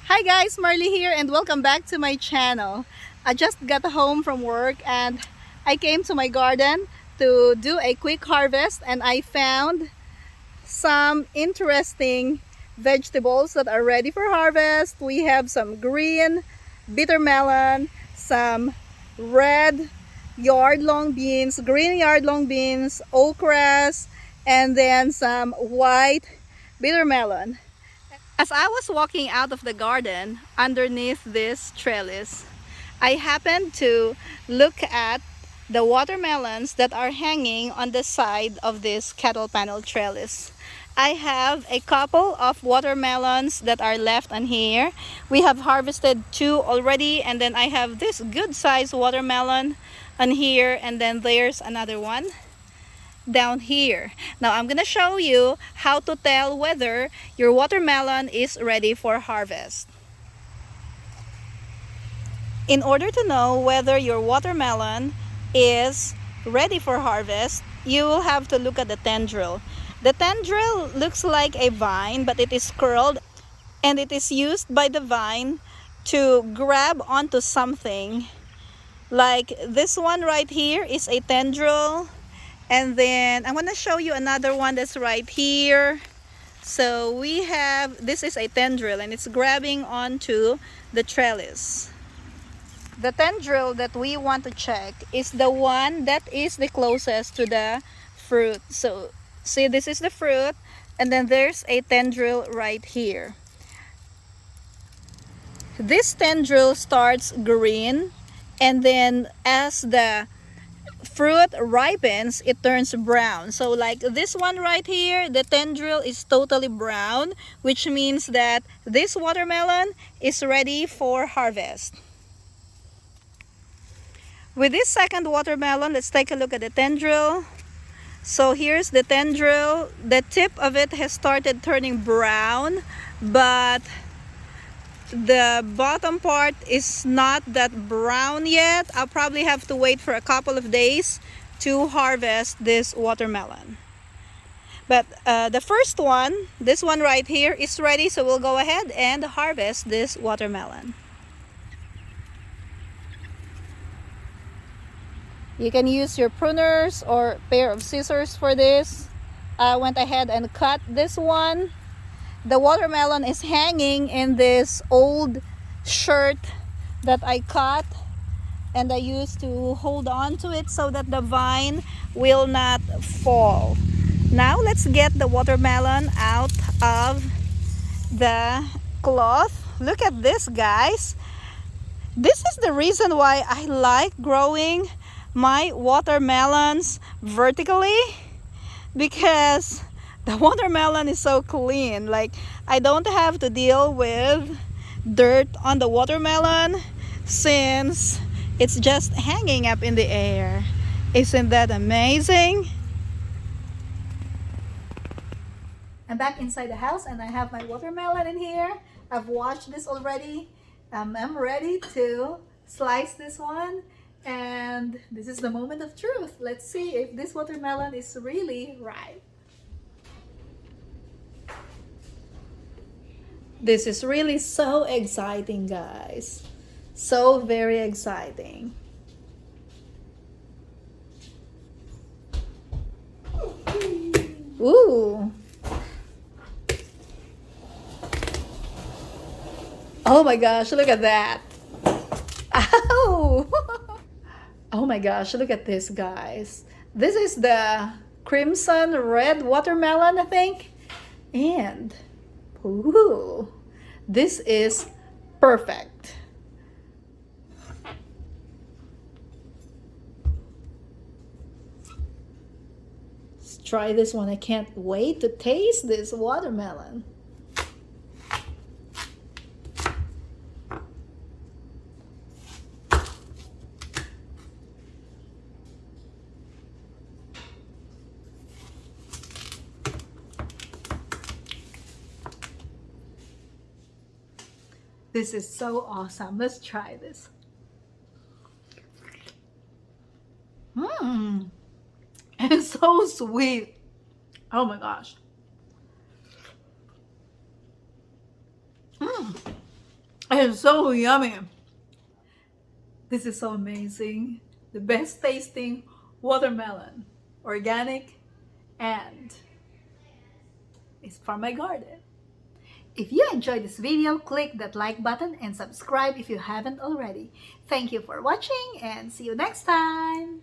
Hi guys, Marley here and welcome back to my channel. I just got home from work and I came to my garden to do a quick harvest, and I found some interesting vegetables that are ready for harvest. We have some green bitter melon, some red yard long beans, green yard long beans, okras, and then some white bitter melon. As I was walking out of the garden underneath this trellis, I happened to look at the watermelons that are hanging on the side of this cattle panel trellis. I have a couple of watermelons that are left on here. We have harvested two already, and then I have this good sized watermelon on here, and then there's another one down here. Now I'm gonna show you how to tell whether your watermelon is ready for harvest. In order to know whether your watermelon is ready for harvest, you will have to look at the tendril. The tendril looks like a vine, but it is curled, and it is used by the vine to grab onto something. Like this one right here is a tendril. And then I'm going to show you another one that's right here. So we have, this is a tendril and it's grabbing onto the trellis. The tendril that we want to check is the one that is the closest to the fruit. So see, this is the fruit, and then there's a tendril right here. This tendril starts green, and then as the fruit ripens, it turns brown. So like this one right here, the tendril is totally brown, which means that this watermelon is ready for harvest. With this second watermelon, let's take a look at the tendril. So here's the tendril. The tip of it has started turning brown, but the bottom part is not that brown yet. I'll probably have to wait for a couple of days to harvest this watermelon. But the first one, this one right here, is ready, so we'll go ahead and harvest this watermelon. You can use your pruners or pair of scissors for this. I went ahead and cut this one. The watermelon is hanging in this old shirt that I cut, and I used to hold on to it so that the vine will not fall. Now let's get the watermelon out of the cloth. Look at this, guys. This is the reason why I like growing my watermelons vertically, because the watermelon is so clean. Like, I don't have to deal with dirt on the watermelon since it's just hanging up in the air. Isn't that amazing? I'm back inside the house and I have my watermelon in here. I've washed this already. I'm ready to slice this one, and this is the moment of truth. Let's see if this watermelon is really ripe. This is really so exciting, guys. So very exciting. Ooh. Oh my gosh, look at that. Ow! Oh my gosh, look at this, guys. This is the crimson red watermelon, I think. And ooh, this is perfect. Let's try this one. I can't wait to taste this watermelon. This is so awesome. Let's try this. Mmm. It's so sweet. Oh my gosh. It's so yummy. This is so amazing. The best tasting watermelon, organic, and it's from my garden. If you enjoyed this video, click that like button and subscribe if you haven't already. Thank you for watching and see you next time.